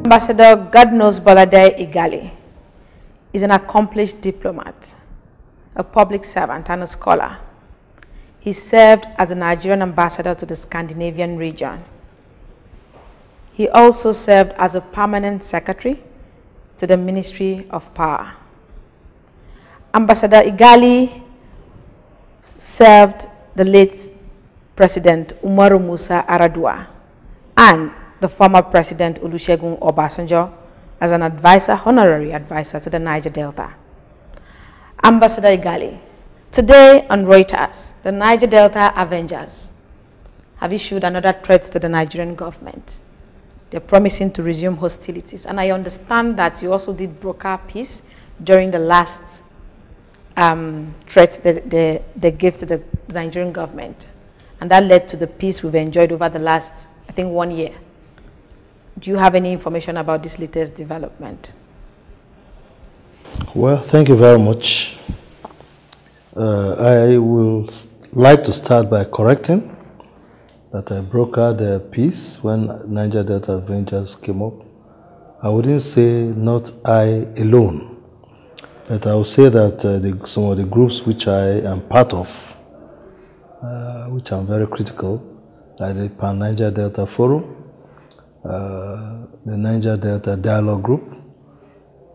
Ambassador Godknows Igali is an accomplished diplomat, a public servant, and a scholar. He served as a Nigerian ambassador to the Scandinavian region. He also served as a permanent secretary to the Ministry of Power. Ambassador Igali served the late President Umaru Musa Yar'Adua and the former President Olusegun Obasanjo as an advisor, honorary advisor to the Niger Delta. Ambassador Igali, today on Reuters, the Niger Delta Avengers have issued another threat to the Nigerian government. They're promising to resume hostilities. And I understand that you also did broker peace during the last threat that they gave to the Nigerian government. And that led to the peace we've enjoyed over the last, I think, 1 year. Do you have any information about this latest development? Well, thank you very much. I will like to start by correcting that I brokered a peace when Niger Delta Avengers came up. I wouldn't say not I alone, but I would say that some of the groups which I am part of, which I'm very critical, like the Pan-Niger Delta Forum, the Niger Delta Dialogue Group,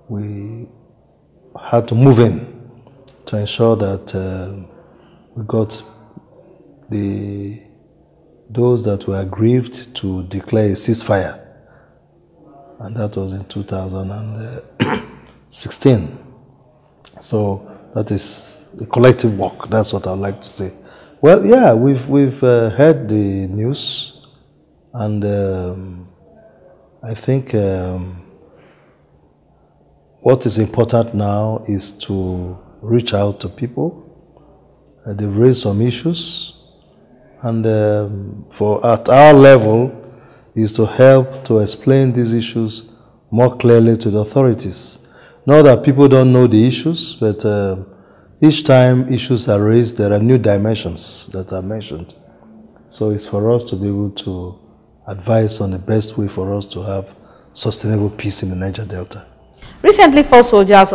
we had to move in to ensure that we got those that were aggrieved to declare a ceasefire. And that was in 2016. So that is the collective work. That's what I'd like to say. Well, yeah, we've heard the news, and I think what is important now is to reach out to people. They've raised some issues, and at our level is to help to explain these issues more clearly to the authorities. Not that people don't know the issues, but each time issues are raised, there are new dimensions that are mentioned. So it's for us to be able to advise on the best way for us to have sustainable peace in the Niger Delta. Recently, 4 soldiers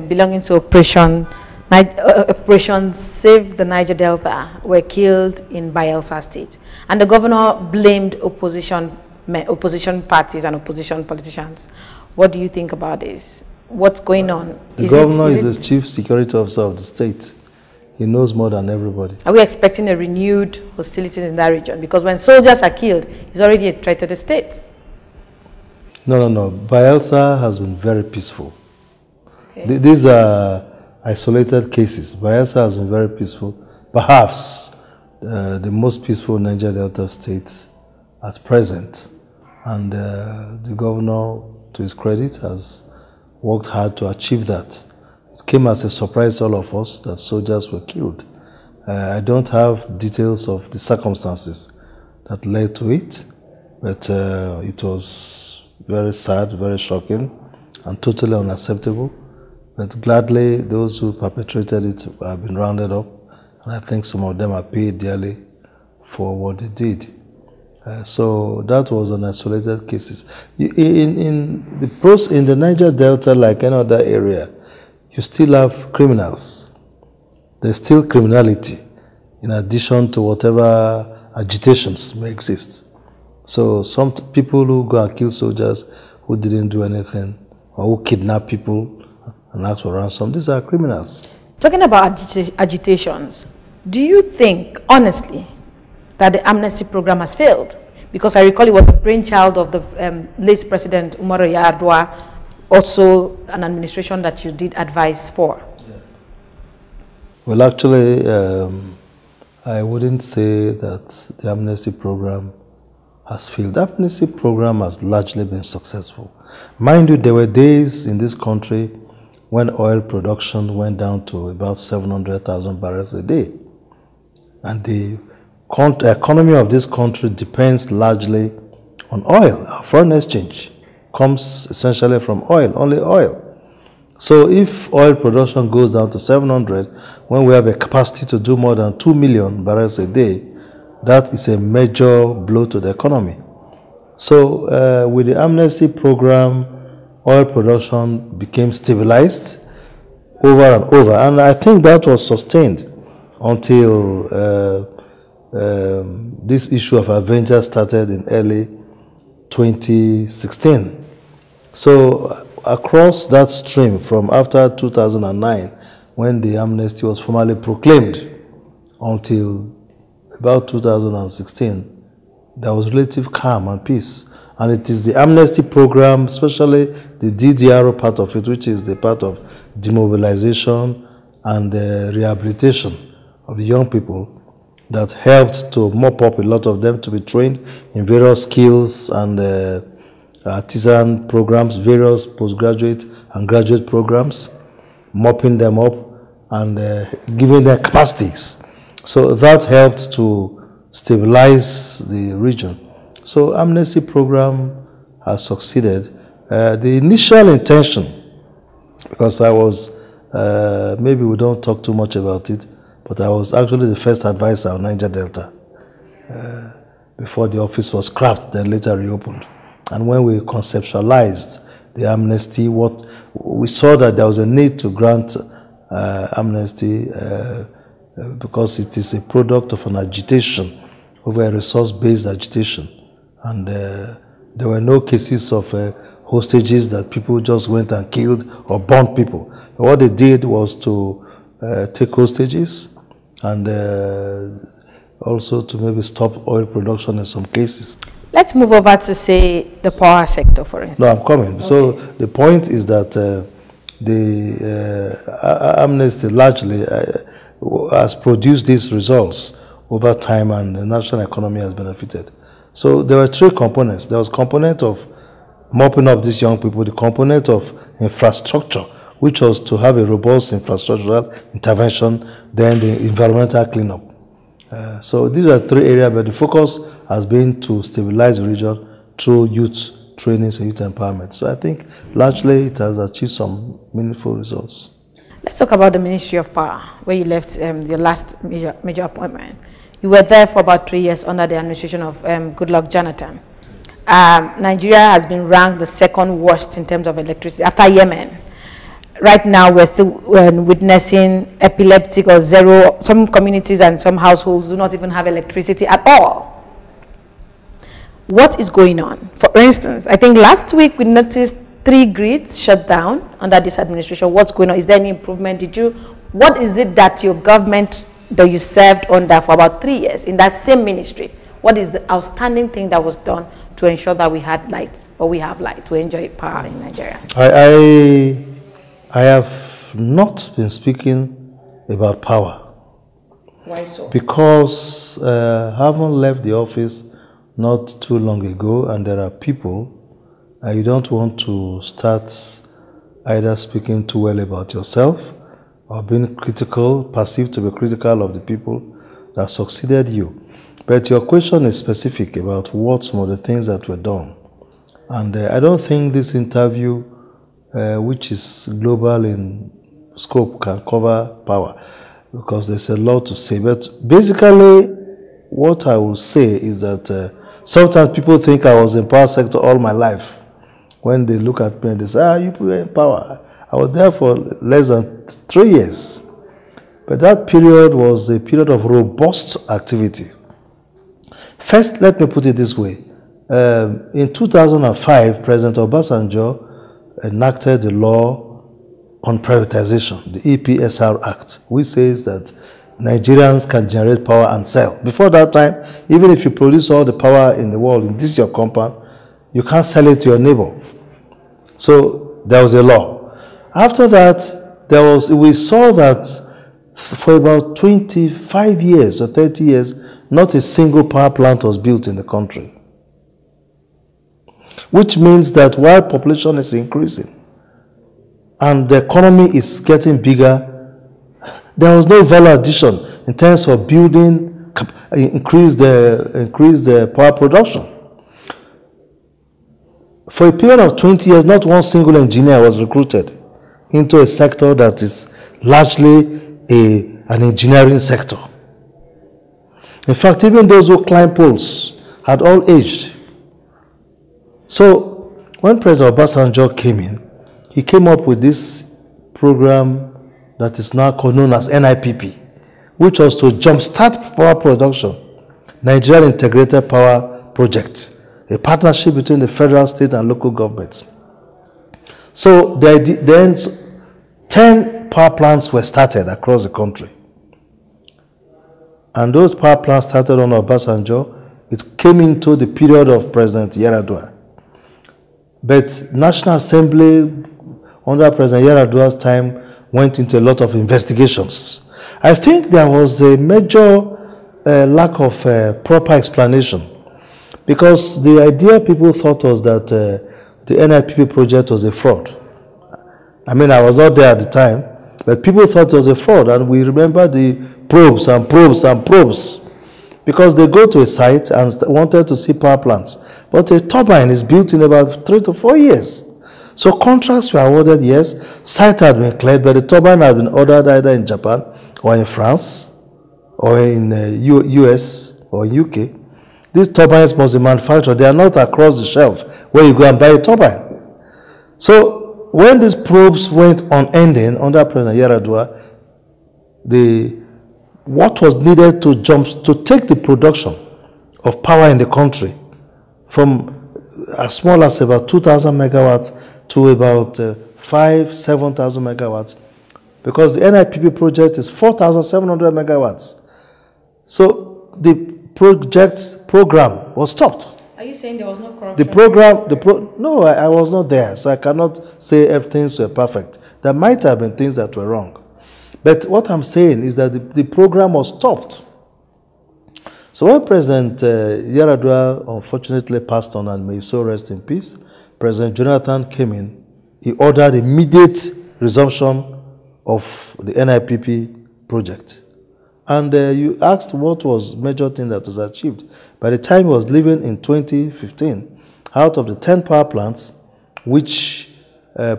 belonging to Operation Save the Niger Delta were killed in Bayelsa State, and the governor blamed opposition parties and opposition politicians. What do you think about this? What's going on? The governor is the chief security officer of the state. He knows more than everybody. Are we expecting a renewed hostility in that region? Because when soldiers are killed, it's already a threat to the state. No. Bayelsa has been very peaceful. Okay. These are isolated cases. Bayelsa has been very peaceful. Perhaps the most peaceful Niger Delta state at present. And the governor, to his credit, has worked hard to achieve that. It came as a surprise to all of us that soldiers were killed. I don't have details of the circumstances that led to it, but it was very sad, very shocking, and totally unacceptable. But gladly, those who perpetrated it have been rounded up, and I think some of them are paid dearly for what they did. So that was an isolated cases. In the Niger Delta, like any other area, you still have criminals. There's still criminality in addition to whatever agitations may exist. So some people who go and kill soldiers who didn't do anything, or who kidnap people and ask for ransom, these are criminals. Talking about agitations, do you think, honestly, that the amnesty program has failed? Because I recall it was a brainchild of the late President Umaru Yar'Adua, also an administration that you did advise for. Yeah. Well, actually, I wouldn't say that the amnesty program has failed. The amnesty program has largely been successful. Mind you, there were days in this country when oil production went down to about 700,000 barrels a day. And the economy of this country depends largely on oil. Our foreign exchange comes essentially from oil, only oil. So if oil production goes down to 700, when we have a capacity to do more than 2 million barrels a day, that is a major blow to the economy. So with the amnesty program, oil production became stabilized over and over. And I think that was sustained until this issue of Avenger started in early 2016. So across that stream from after 2009, when the amnesty was formally proclaimed, until about 2016, there was relative calm and peace. And it is the amnesty program, especially the DDRO part of it, which is the part of demobilization and rehabilitation of the young people, that helped to mop up a lot of them to be trained in various skills and artisan programs, various postgraduate and graduate programs, mopping them up and giving them capacities. So that helped to stabilize the region. So amnesty program has succeeded. The initial intention, because I was, maybe we don't talk too much about it, but I was actually the first advisor on Niger Delta before the office was scrapped, then later reopened. And when we conceptualized the amnesty, we saw that there was a need to grant amnesty because it is a product of an agitation, over a resource-based agitation. And there were no cases of hostages that people just went and killed or burned people. But what they did was to take hostages and also to maybe stop oil production in some cases. Let's move over to, say, the power sector, for instance. No, I'm coming. Okay. So the point is that the amnesty largely has produced these results over time, and the national economy has benefited. So there were three components. There was a component of mopping up these young people, the component of infrastructure, which was to have a robust infrastructural intervention, then the environmental cleanup. So these are three areas, but the focus has been to stabilize the region through youth trainings and youth empowerment. So I think largely it has achieved some meaningful results. Let's talk about the Ministry of Power, where you left your last major appointment. You were there for about 3 years under the administration of Goodluck Jonathan. Nigeria has been ranked the second worst in terms of electricity after Yemen. Right now, we're still witnessing epileptic or zero. Some communities and some households do not even have electricity at all. What is going on? For instance, I think last week we noticed 3 grids shut down under this administration. What's going on? Is there any improvement? What is it that your government that you served under for about 3 years in that same ministry? What is the outstanding thing that was done to ensure that we had lights, or we have light to enjoy power in Nigeria? I have not been speaking about power. Why so? Because I haven't left the office not too long ago, and there are people, you don't want to start either speaking too well about yourself or being critical, perceived to be critical of the people that succeeded you. But your question is specific about what some of the things that were done. And I don't think this interview, which is global in scope, can cover power, because there's a lot to say. But basically, what I will say is that sometimes people think I was in power sector all my life. When they look at me and they say, you were in power. I was there for less than 3 years. But that period was a period of robust activity. First, let me put it this way. In 2005, President Obasanjo enacted the law on privatization, the EPSR Act, which says that Nigerians can generate power and sell. Before that time, even if you produce all the power in the world, in this your compound, you can't sell it to your neighbor. So there was a law. After that, we saw that for about 25 years or 30 years, not a single power plant was built in the country. Which means that while population is increasing and the economy is getting bigger, there was no value addition in terms of building, increase the power production. For a period of 20 years, not one single engineer was recruited into a sector that is largely an engineering sector. In fact, even those who climb poles had all aged. So when President Obasanjo came in, he came up with this program that is now known as NIPP, which was to jumpstart power production, Nigerian Integrated Power Project, a partnership between the federal, state, and local governments. So then 10 power plants were started across the country. And those power plants started on Obasanjo. It came into the period of President Yaradua. But National Assembly under President Yaradua's time went into a lot of investigations. I think there was a major lack of proper explanation, because the idea people thought was that the NIPP project was a fraud. I mean, I was not there at the time, but people thought it was a fraud, and we remember the probes and probes and probes, because they go to a site and wanted to see power plants. But a turbine is built in about 3 to 4 years. So contracts were awarded, yes, site had been cleared, but the turbine had been ordered either in Japan or in France or in the US or UK. These turbines must be manufactured. They are not across the shelf where you go and buy a turbine. So when these probes went unending under President Yaradua, what was needed to take the production of power in the country from as small as about 2,000 megawatts to about 7,000 megawatts, because the NIPP project is 4,700 megawatts. So the program was stopped. Are you saying there was no corruption? No, I was not there, so I cannot say everything were perfect. There might have been things that were wrong. But what I'm saying is that the program was stopped. So when President Yaradua unfortunately passed on, and may he so rest in peace, President Jonathan came in. He ordered immediate resumption of the NIPP project. And you asked what was major thing that was achieved. By the time he was leaving in 2015, out of the 10 power plants, which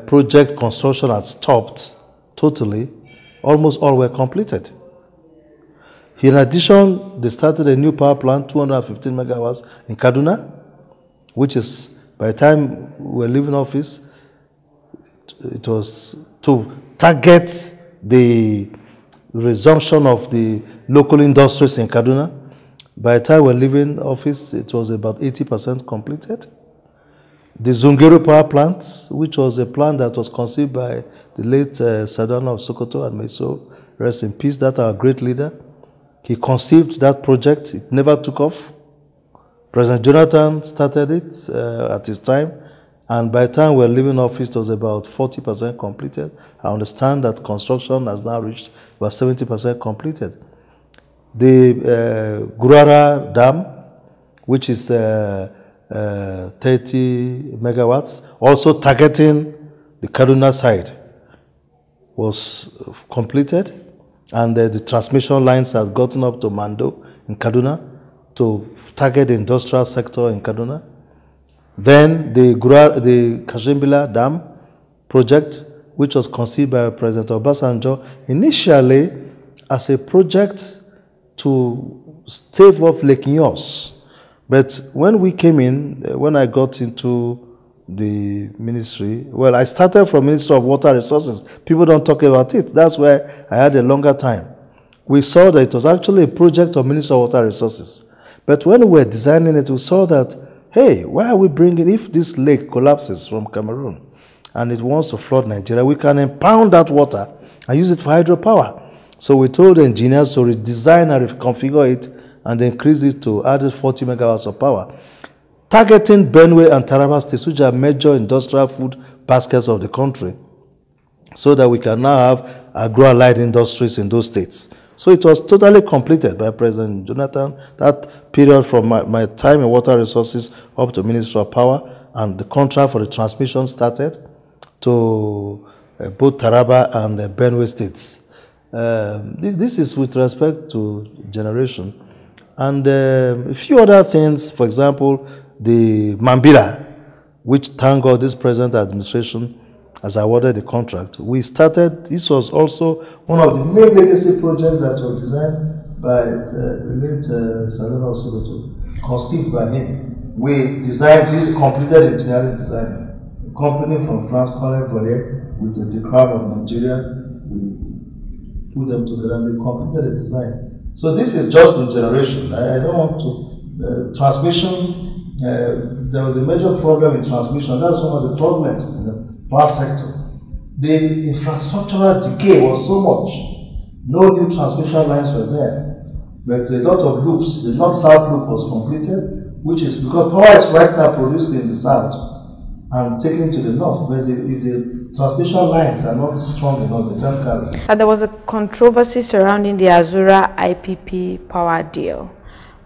project construction had stopped totally, almost all were completed. In addition, they started a new power plant, 215 megawatts in Kaduna, which is, by the time we were leaving office, it was to target the resumption of the local industries in Kaduna. By the time we were leaving office, it was about 80% completed. The Zungeru power plant, which was a plant that was conceived by the late Sadana of Sokoto, and may so rest in peace, that our great leader. He conceived that project. It never took off. President Jonathan started it at his time, and by the time we were leaving office, it was about 40% completed. I understand that construction has now reached about 70% completed. The Gurara Dam, which is 30 megawatts, also targeting the Kaduna side, was completed. And the transmission lines have gotten up to Mando in Kaduna to target the industrial sector in Kaduna. Then the Kashimbila Dam project, which was conceived by President Obasanjo initially as a project to stave off Lake Nyos. But when we came in, when I got into the ministry, well, I started from Ministry of Water Resources. People don't talk about it. That's where I had a longer time. We saw that it was actually a project of Ministry of Water Resources. But when we were designing it, we saw that, hey, why are we bringing, if this lake collapses from Cameroon and it wants to flood Nigeria, we can impound that water and use it for hydropower. So we told the engineers to redesign and reconfigure it and increase it to added 40 megawatts of power, targeting Benue and Taraba states, which are major industrial food baskets of the country, so that we can now have agro-allied industries in those states. So it was totally completed by President Jonathan, that period from my time in water resources up to Ministry of Power, and the contract for the transmission started to both Taraba and Benue states. This is with respect to generation. And a few other things, for example, the Mambila, which, thank God, this present administration has awarded the contract. We started, this was also one of the main legacy projects that was designed by the late Sadana Osogoto, conceived by him. we completed engineering design. A company from France called with the crown of Nigeria, we put them together and they completed the design. So this is just the generation. I don't want to, transmission, there was a major problem in transmission. That's one of the problems in the power sector. The infrastructural decay was so much. No new transmission lines were there. But a lot of loops, the north-south loop was completed, which is because power is right now produced in the south and taken to the north. But if the transmission lines are not strong enough, they can't carry. And there was a controversy surrounding the Azura IPP power deal.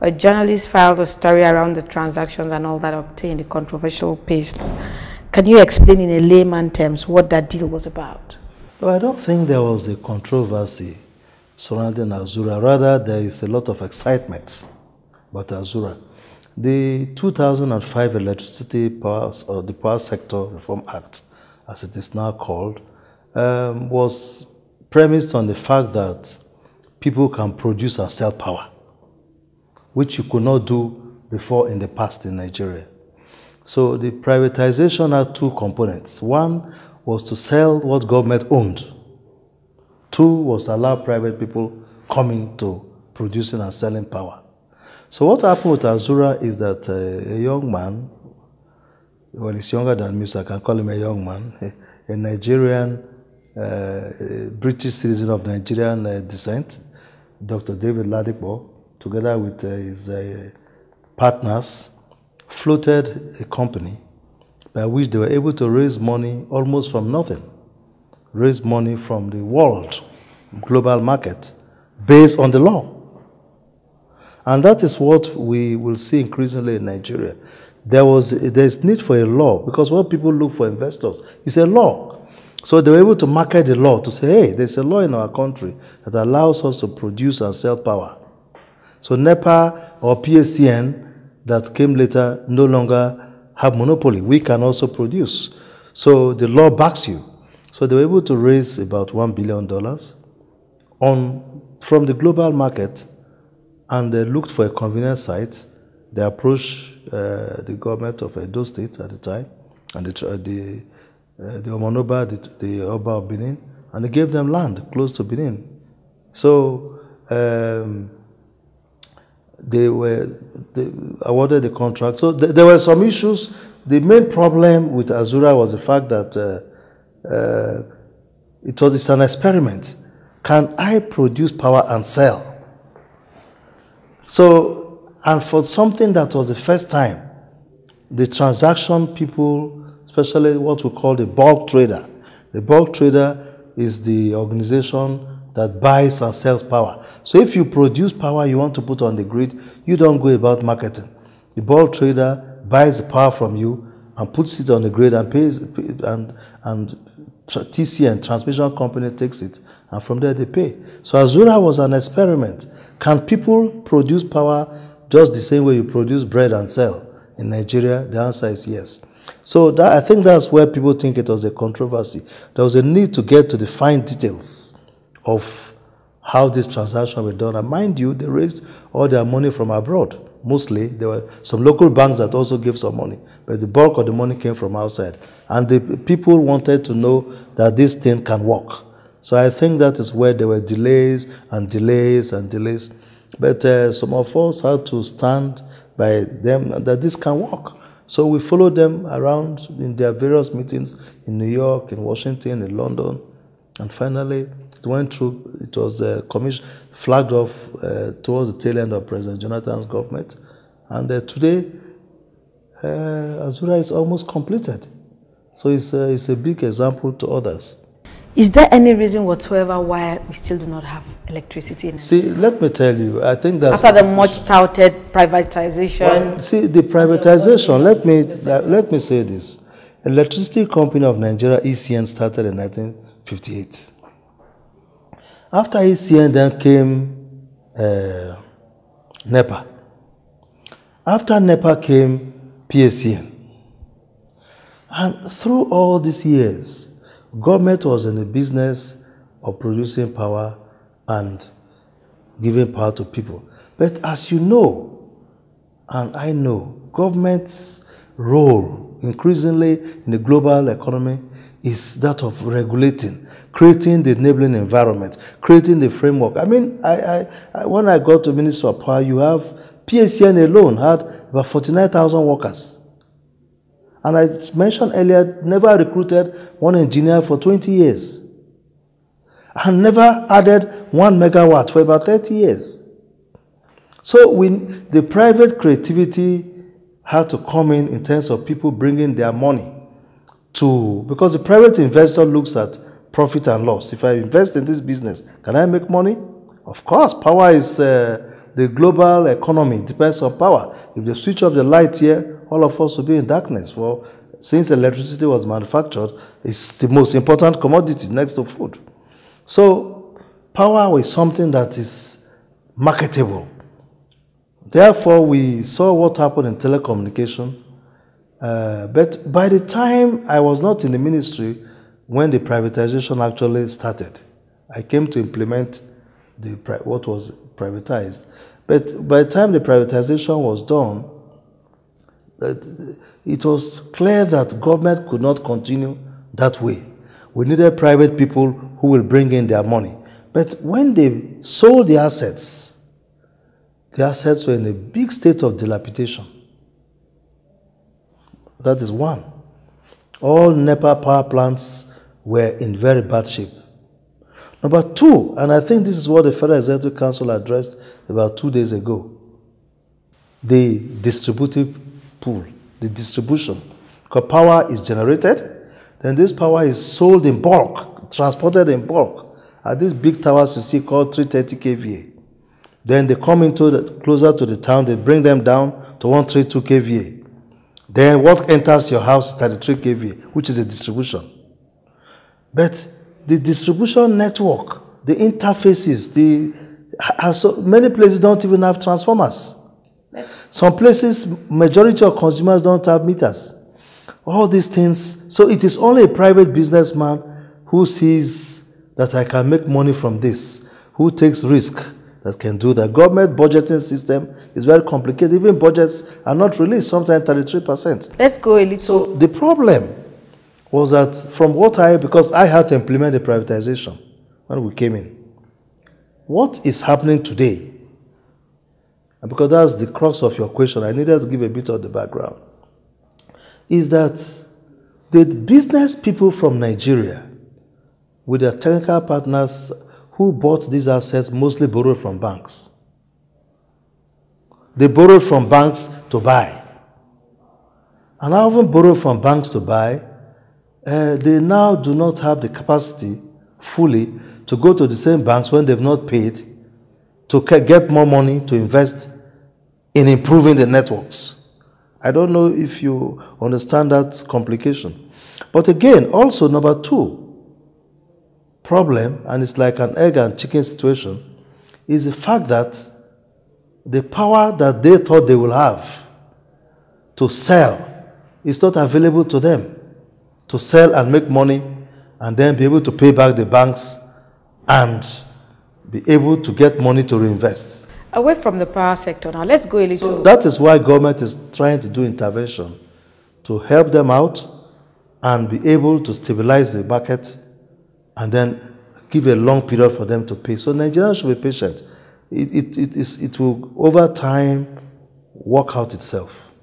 A journalist filed a story around the transactions and all that obtained the controversial paste. Can you explain in a layman terms what that deal was about? Well, I don't think there was a controversy surrounding Azura. Rather, there is a lot of excitement about Azura. The 2005 Electricity Power, or the Power Sector Reform Act, as it is now called, was premised on the fact that people can produce and sell power, which you could not do before in the past in Nigeria. So the privatization had two components. One was to sell what government owned. Two was to allow private people coming to producing and selling power. So what happened with Azura is that a young man, well, he's younger than me, so I can call him a young man, a Nigerian, British citizen of Nigerian descent, Dr. David Ladipo, together with his partners, floated a company by which they were able to raise money almost from nothing, raise money from the world, global market, based on the law. And that is what we will see increasingly in Nigeria. There's need for a law, because what people look for investors is a law. So they were able to market the law to say, hey, there's a law in our country that allows us to produce and sell power. So NEPA or PSCN that came later no longer have monopoly. We can also produce. So the law backs you. So they were able to raise about $1 billion from the global market, and they looked for a convenient site. They approached the government of Edo State at the time, and the Omanoba, the Oba of Benin, and they gave them land close to Benin. So they awarded the contract. So there were some issues. The main problem with Azura was the fact that it's an experiment. Can I produce power and sell? So, and for something that was the first time, the transaction people, especially what we call the bulk trader. The bulk trader is the organization that buys and sells power. So if you produce power you want to put on the grid, you don't go about marketing. The bulk trader buys the power from you and puts it on the grid and pays, and TCN, transmission company, takes it, and from there they pay. So Azura was an experiment. Can people produce power just the same way you produce bread and sell in Nigeria? The answer is yes. So I think that's where people think it was a controversy. There was a need to get to the fine details of how this transaction was done. And mind you, they raised all their money from abroad. Mostly, there were some local banks that also gave some money, but the bulk of the money came from outside. And the people wanted to know that this thing can work. So I think that is where there were delays and delays and delays. But some of us had to stand by them that this can work. So we followed them around in their various meetings in New York, in Washington, in London. And finally, it went through. It was flagged off towards the tail end of President Jonathan's government. And today, Azura is almost completed. So it's a big example to others. Is there any reason whatsoever why we still do not have electricity in See, let me tell you, I think that's... After the much touted privatization... Well, see, the privatization, let me say this. Electricity Company of Nigeria, ECN, started in 1958. After ECN, then came NEPA. After NEPA came PSCN. And through all these years, government was in the business of producing power and giving power to people. But as you know, and I know, government's role increasingly in the global economy is that of regulating, creating the enabling environment, creating the framework. I mean, when I got to Ministry of Power, you have PACN alone had about 49,000 workers. And I mentioned earlier, never recruited one engineer for 20 years. And never added 1 megawatt for about 30 years. So the private creativity had to come in terms of people bringing their money because the private investor looks at profit and loss. If I invest in this business, can I make money? Of course, power is the global economy. It depends on power. If they switch off the light here, all of us will be in darkness. Well, since electricity was manufactured, it's the most important commodity next to food. So power is something that is marketable. Therefore, we saw what happened in telecommunication. But by the time I was not in the ministry when the privatization actually started, I came to implement what was privatized. But by the time the privatization was done, it was clear that government could not continue that way. We needed private people who will bring in their money. But when they sold the assets were in a big state of dilapidation. That is one. All NEPA power plants were in very bad shape. Number two, and I think this is what the Federal Executive Council addressed about 2 days ago, the distributive pool, the distribution. Because power is generated, then this power is sold in bulk, transported in bulk. At these big towers you see called 330 kVA. Then they come closer to the town, they bring them down to 132 kVA. Then what enters your house is 33 kVA, which is a distribution. But the distribution network, the interfaces, so many places don't even have transformers. Some places, majority of consumers don't have meters. All these things. So it is only a private businessman who sees that I can make money from this, who takes risk, that can do that. Government budgeting system is very complicated. Even budgets are not released, sometimes 33%. Let's go a little. So the problem was that because I had to implement the privatization when we came in. What is happening today? And because that's the crux of your question, I needed to give a bit of the background. Is that the business people from Nigeria, with their technical partners who bought these assets, mostly borrowed from banks. They borrowed from banks to buy. And having borrowed from banks to buy, they now do not have the capacity fully to go to the same banks when they've not paid to get more money to invest in improving the networks. I don't know if you understand that complication. But again, also number two problem, and it's like an egg and chicken situation, is the fact that the power that they thought they will have to sell is not available to them. To sell and make money and then be able to pay back the banks and be able to get money to reinvest. Away from the power sector now, let's go a little. So that is why government is trying to do intervention to help them out and be able to stabilize the market and then give a long period for them to pay. So Nigerians should be patient. It will, over time, work out itself.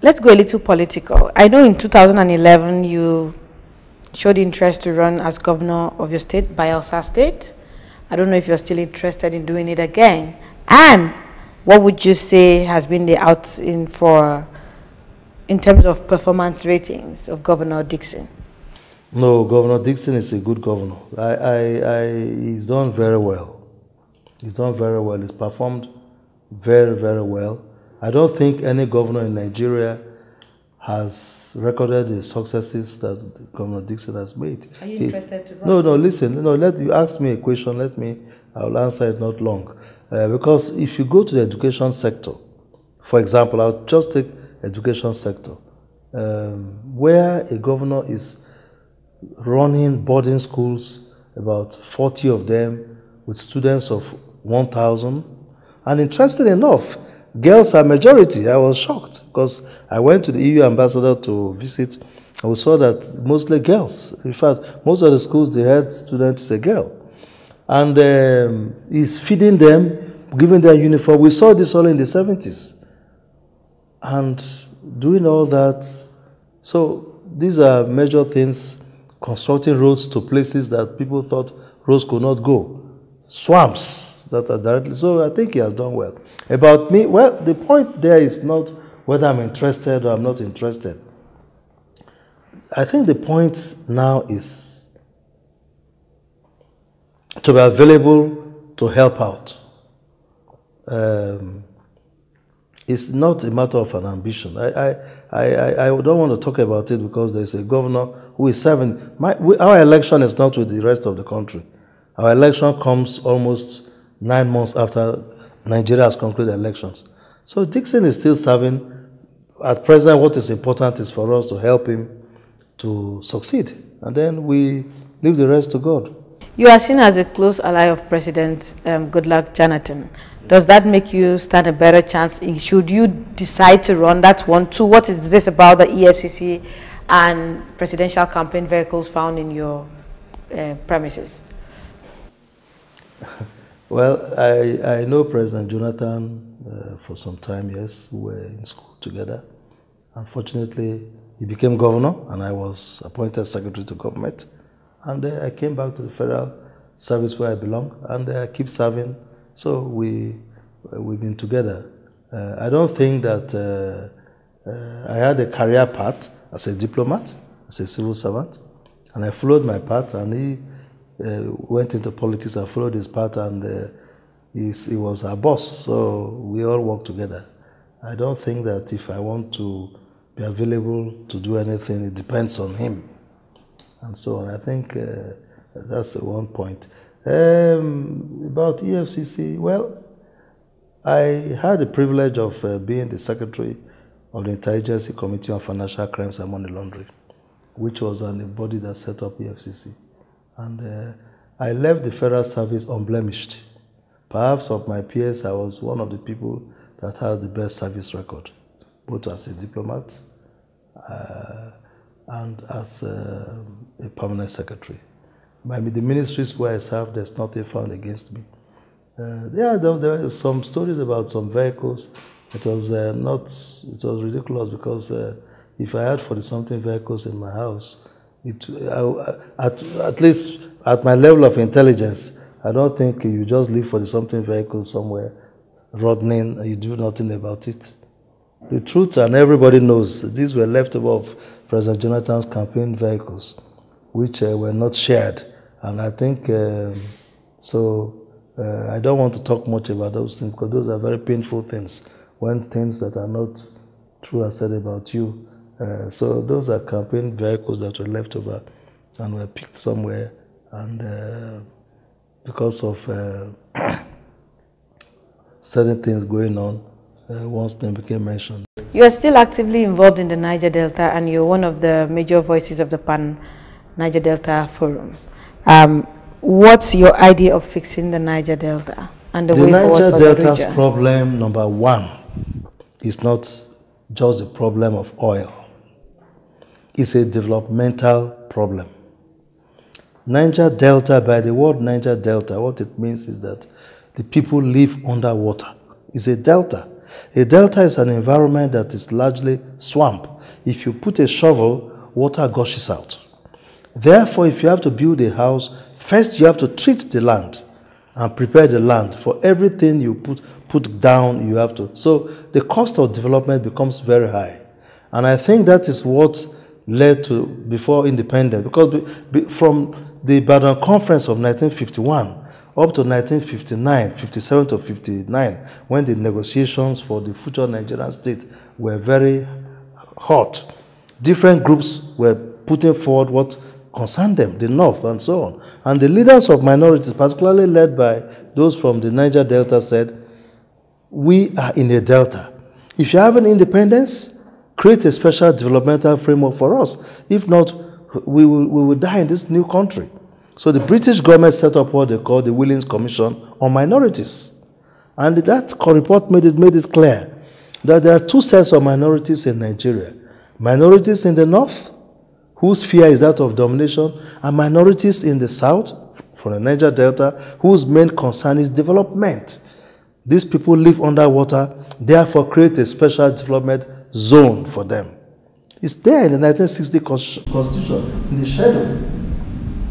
Let's go a little political. I know in 2011 you showed interest to run as governor of your state, Bayelsa State. I don't know if you're still interested in doing it again. And what would you say has been the in terms of performance ratings of Governor Dixon? No, Governor Dixon is a good governor. He's done very well. He's done very well. He's performed very, very well. I don't think any governor in Nigeria has recorded the successes that Governor Dixon has made. Are you interested to run? No, listen. No, let you ask me a question. I'll answer it not long. Because if you go to the education sector, for example, I'll just take education sector, where a governor is running boarding schools, about 40 of them, with students of 1,000. And interesting enough, girls are majority. I was shocked because I went to the EU ambassador to visit. I saw that mostly girls. In fact, most of the schools, the head student is a girl. And he's feeding them, giving them uniform. We saw this all in the 70s. And doing all that. So these are major things, constructing roads to places that people thought roads could not go. Swamps that are directly. So I think he has done well. About me, well, the point there is not whether I'm interested or I'm not interested. I think the point now is to be available to help out. It's not a matter of an ambition. I don't want to talk about it because there's a governor who is serving. Our election is not with the rest of the country. Our election comes almost 9 months after Nigeria has concluded elections. So Dixon is still serving. At present, what is important is for us to help him to succeed. And then we leave the rest to God. You are seen as a close ally of President Goodluck Jonathan. Does that make you stand a better chance? Should you decide to run? That's one. Two, what is this about the EFCC and presidential campaign vehicles found in your premises? Well, I know President Jonathan for some time, yes. We were in school together. Unfortunately, he became governor, and I was appointed secretary to government. And I came back to the federal service where I belong, and I keep serving. So we've been together. I don't think that I had a career path as a diplomat, as a civil servant, and I followed my path, and he went into politics and followed his path, and he was our boss, so we all work together. I don't think that if I want to be available to do anything, it depends on him, and so on. I think that's one point. About EFCC, well, I had the privilege of being the secretary of the Interagency Committee on Financial Crimes and Money Laundering, which was a body that set up EFCC. And I left the federal service unblemished. Perhaps of my peers, I was one of the people that had the best service record, both as a diplomat and as a permanent secretary. The ministries where I served, there's nothing found against me. There were some stories about some vehicles. It was ridiculous because if I had 40-something vehicles in my house, at least at my level of intelligence, I don't think you just leave 40-something vehicles somewhere rotting and you do nothing about it. The truth, and everybody knows, these were leftover of President Jonathan's campaign vehicles, which were not shared. And I think, I don't want to talk much about those things because those are very painful things when things that are not true are said about you. So those are campaign vehicles that were left over and were picked somewhere, and because of certain things going on, once they became mentioned. You are still actively involved in the Niger Delta, and you're one of the major voices of the Pan-Niger Delta Forum. What's your idea of fixing the Niger Delta and the way forward for the region? The Niger Delta's problem, number one, is not just a problem of oil. It's a developmental problem. Niger Delta, by the word Niger Delta, what it means is that the people live underwater. It's a delta. A delta is an environment that is largely swamp. If you put a shovel, water gushes out. Therefore, if you have to build a house, first you have to treat the land and prepare the land. For everything you put down, you have to. So the cost of development becomes very high. And I think that is what led to before independence. Because from the Ibadan Conference of 1951 up to 1959, 57 to 59, when the negotiations for the future Nigerian state were very hot, different groups were putting forward what concerned them, the North and so on. And the leaders of minorities, particularly led by those from the Niger Delta, said, we are in a delta. If you have an independence, create a special developmental framework for us. If not, we will die in this new country. So the British government set up what they call the Willings Commission on Minorities. And that report made it clear that there are two sets of minorities in Nigeria. Minorities in the north, whose fear is that of domination, and minorities in the south, from the Niger Delta, whose main concern is development. These people live underwater, therefore create a special development zone for them. It's there in the 1960 Constitution, in the schedule.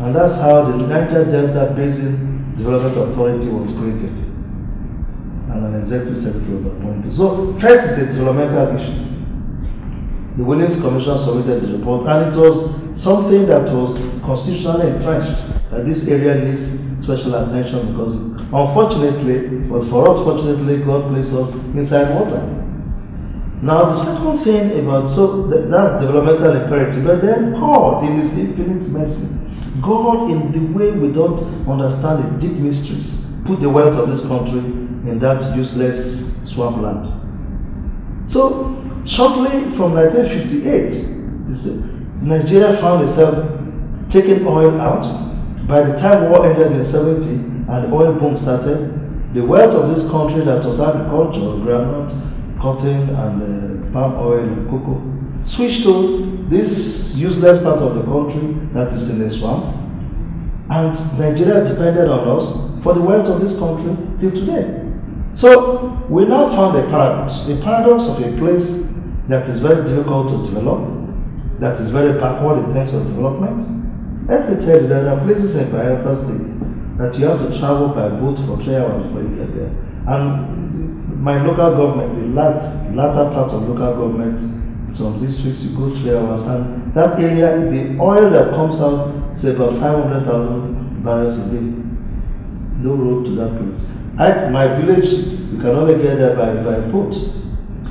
And that's how the Niger Delta Basin Development Authority was created. And an executive secretary was appointed. So, first is a developmental issue. The Williams Commission submitted the report, and it was something that was constitutionally entrenched, that this area needs special attention because, unfortunately, but for us, fortunately, God placed us inside water. Now, the second thing about, so that's developmental imperative, but then God, in His infinite mercy, God, in the way we don't understand His deep mysteries, put the wealth of this country in that useless swampland. So, shortly from 1958, Nigeria found itself taking oil out. By the time war ended in 70 and the oil boom started, the wealth of this country that was agriculture, groundnut, cotton, and palm oil and cocoa, switched to this useless part of the country that is in the swamp. And Nigeria depended on us for the wealth of this country till today. So we now found a paradox of a place that is very difficult to develop, that is very backward in terms of development. Let me tell you, there are places in Bayelsa State that you have to travel by boat for 3 hours before you get there. And my local government, the latter part of local government, some districts you go 3 hours, and that area, the oil that comes out is about 500,000 barrels a day. No road to that place. My village, you can only get there by boat.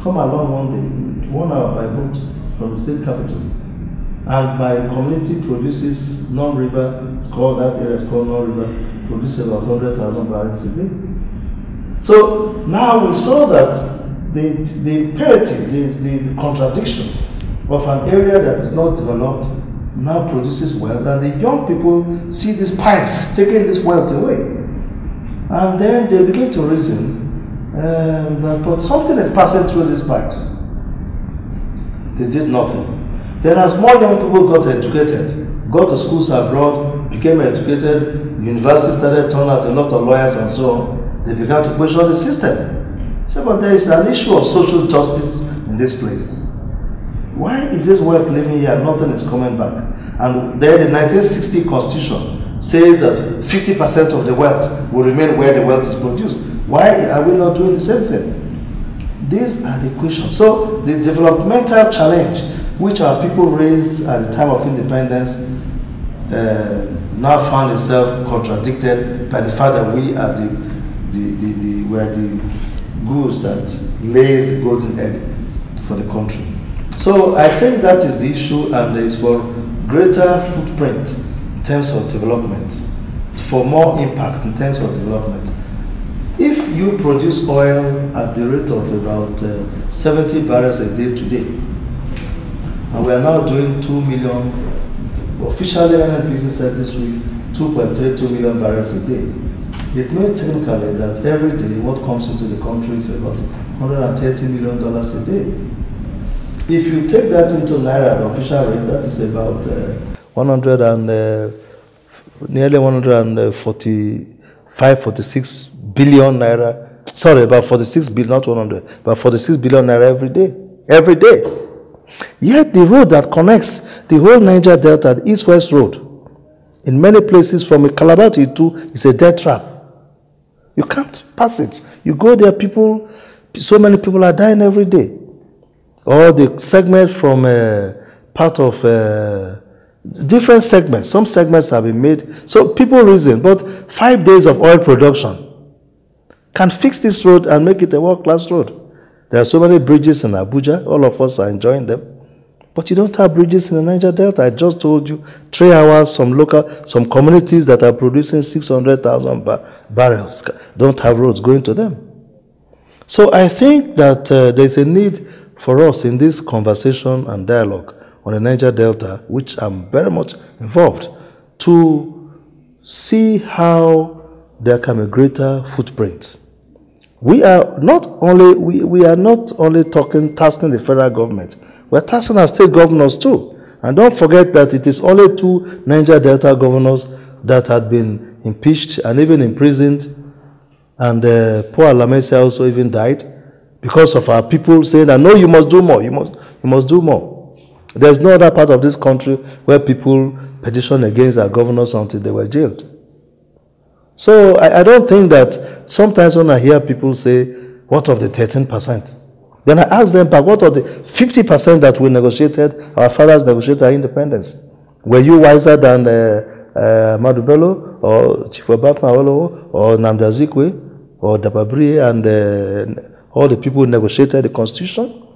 Come along one day, 1 hour by boat from the state capital. And my community produces non-river, that area is called non-river, produces about 100,000 barrels a day. So now we saw that the imperative, the contradiction of an area that is not developed now produces wealth, and the young people see these pipes taking this wealth away. And then they begin to reason but something is passing through these pipes. They did nothing. Then as more young people got educated, got to schools abroad, became educated, universities started turning out a lot of lawyers and so on, they began to question the system. So, but there is an issue of social justice in this place. Why is this wealth living here and nothing is coming back? And then the 1960 Constitution says that 50% of the wealth will remain where the wealth is produced. Why are we not doing the same thing? These are the questions. So the developmental challenge which our people raised at the time of independence now found itself contradicted by the fact that we are the goose that lays the golden egg for the country. So I think that is the issue, and there is for greater footprint in terms of development, for more impact in terms of development. If you produce oil at the rate of about 70 barrels a day today, and we are now doing 2 million, officially NNPC said this week, 2.32 million barrels a day. It means technically that every day what comes into the country is about $130 million a day. If you take that into Naira, the official rate, that is about nearly 145, 46 billion Naira. Sorry, about 46 billion, not 100, but 46 billion Naira every day. Every day. Yet the road that connects the whole Niger Delta, the East-West Road, in many places from Calabar to Itu, is a death trap. You can't pass it. You go there, so many people are dying every day. Or the segment from part of different segments. Some segments have been made. So people reason, but 5 days of oil production can fix this road and make it a world-class road. There are so many bridges in Abuja. All of us are enjoying them. But you don't have bridges in the Niger Delta. I just told you, 3 hours, some communities that are producing 600,000 barrels don't have roads going to them. So I think that there's a need for us in this conversation and dialogue on the Niger Delta, which I'm very much involved, to see how there can be a greater footprint we are not only tasking the federal government, we're tasking our state governors too. And don't forget that it is only 2 Niger Delta governors that had been impeached and even imprisoned, and poor Alamesi also even died because of our people saying that no, you must do more, you must do more. There's no other part of this country where people petition against our governors until they were jailed. So I don't think that sometimes when I hear people say, what of the 13%? Then I ask them back, what of the 50% that we negotiated, our fathers negotiated our independence? Were you wiser than Ahmadu Bello or Chief Obafemi Awolowo or Nnamdi Azikiwe or Dababri and all the people who negotiated the constitution?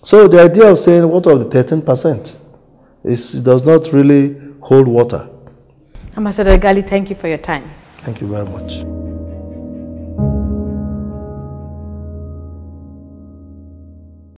So the idea of saying, what of the 13%? It does not really hold water. Ambassador Igali, thank you for your time. Thank you very much.